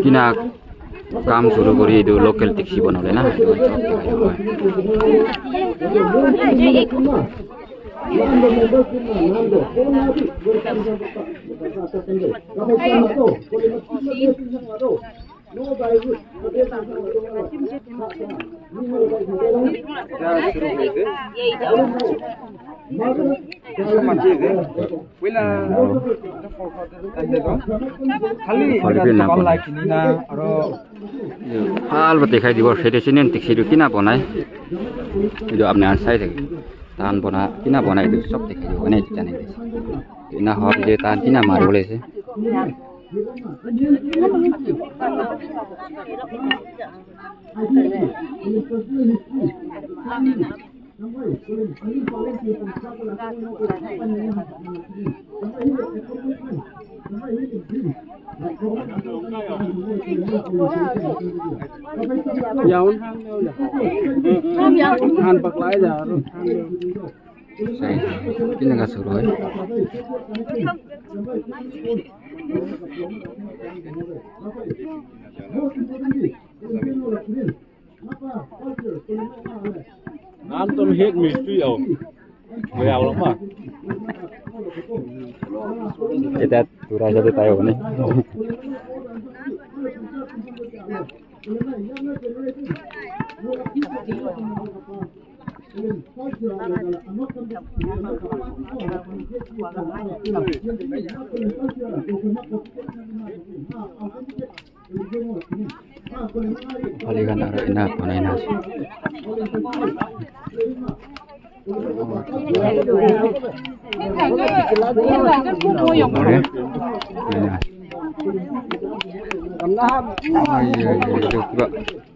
किना काम सुरू करी ಇದು ಲೋಕಲ್ ಟಿಕ್ಸಿ बनवले ना हाल बते खाइ दिबो सेटे सिनेन टिक्सिरु किना बनाय इदो आपने आन्साइ थे तान बना किना बनाय दु सब देखाइ दिबो ने जाने दे इना हब जे तान किना मारबले से Yaun han paklai ja sai kina ga suru hai nam tom hết mystery au gel lắm à kita turah jadi tayo ni Palikan ara ina panai nasi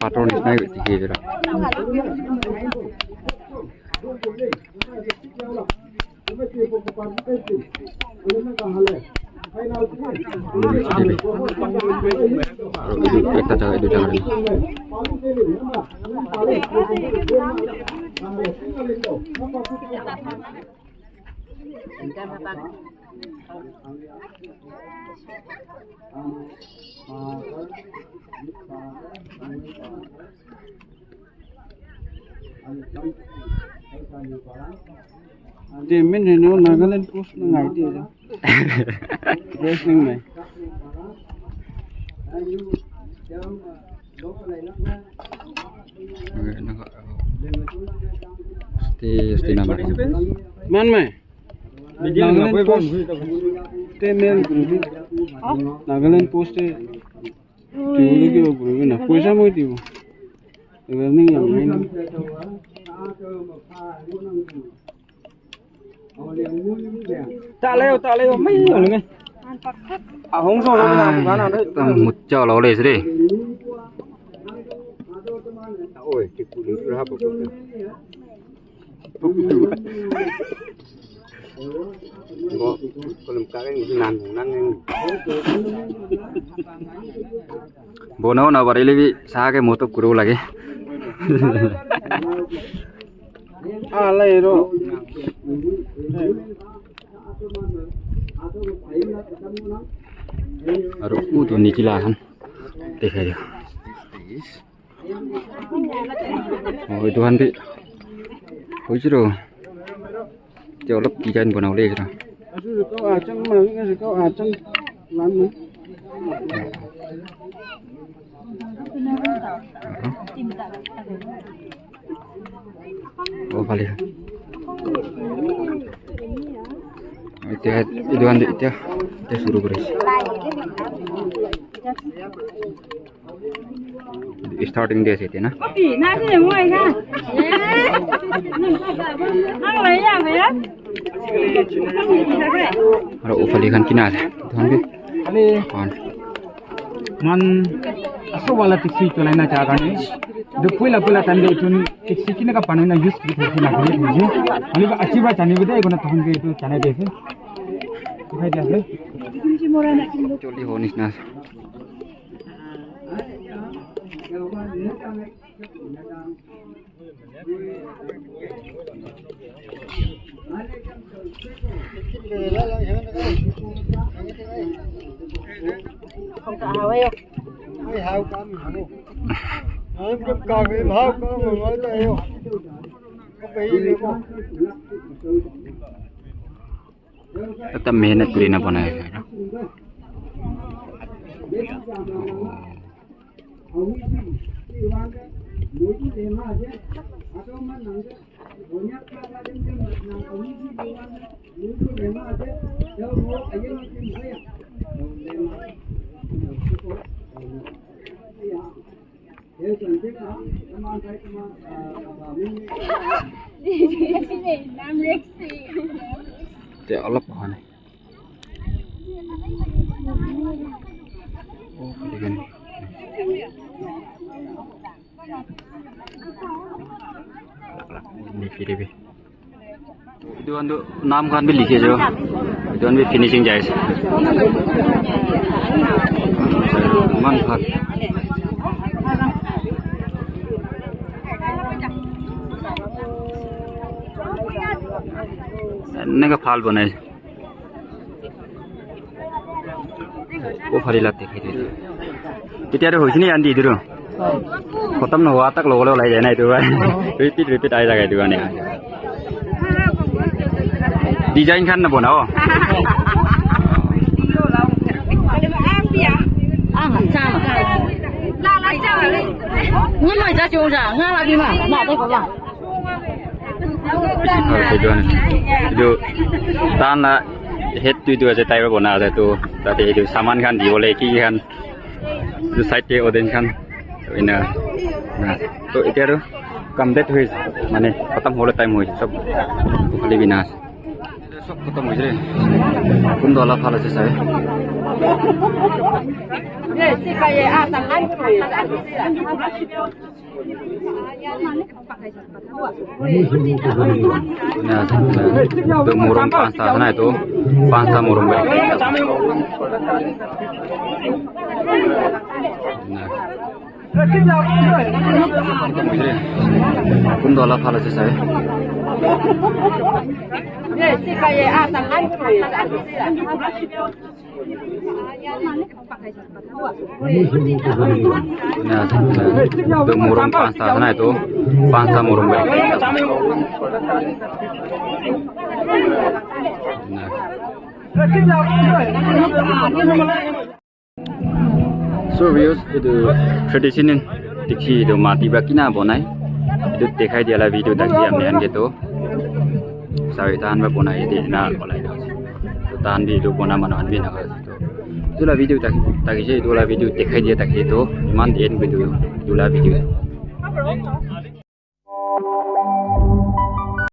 patronis naik tinggi jera kita jaga itu jangan Di min ini Nagaland post ngai dia. Racing mai. Sti nama Man mai. Nagaland post. Mail group. Nagaland post tiulu ke group na. Paisa mau tiulu. Ini yang main. Ta leo mấy rồi nghe. À không sao đâu làm cái nào đấy. Một chảo lẩu lề đi. Ôi, cái phụ nữ ra bộ. Có làm cái nan nan. Bono na barili bi sa ke moto kuru lagi. Ah, lai ro. Aru utu nikilahan dekhai oh itu hanti hojiro jolop design बनाउले छ हजुर को आचन माग्ने को आचन लानु oh balik itu hanti itu suruh beres starting day से थे ना ना से मुझे का ang lấy ya vậy और ऊपर kan किनार है तो हम भी अरे man aso wala tiksi cholaina chagani do pula tande chun tiksi kina ka panuna use bi thisi na gari biji ani ba achiba chani bide gona thon ge to chane de se दिखाई दे है चोली होनिस ना không cả hào ấy không Mấy hào cam hào. Nói cái cà phê hào cam mà nói đây không. Có bị gì không? แต่เมนตุรินะบ่นะเดี๋ยวเอาลับก่อนโอ้ดีกันนี่คิดดิitu ando naam khan bhi likhe jo itu an bhi finishing jai man phat ने का फाल बनाए वो फाली लाते खाई थे कितने होइस नहीं आंधी इधर खत्म न हुआ तक लोग लाई जाए ना इधर रिपीट आए जाएगा इधर ने डिजाइन खान न बनाओ itu tanah head tu aja tayo bona ada tu tadi itu saman kan di boleh ki kan itu side ke oden kan ina nah tu itu ada complete huis mane khatam hole time huis sab khali binas sab khatam huis re kun dola phala se sai ये सिका ये आ संगान nah itu murung pasta sana itu pasta murung baik nah kun dola phala se sai ये सिका ये आ संगान nah itu murung pasta sana itu pasta murung baik nah so views itu tradisional diksi itu mati bakina bonai itu dekhai dia la video tak diam nian gitu sawitan ba bonai di na bolai itu tan video bona manan bi na ka itu la video tak je itu la video dekhai dia tak itu man end video itu la video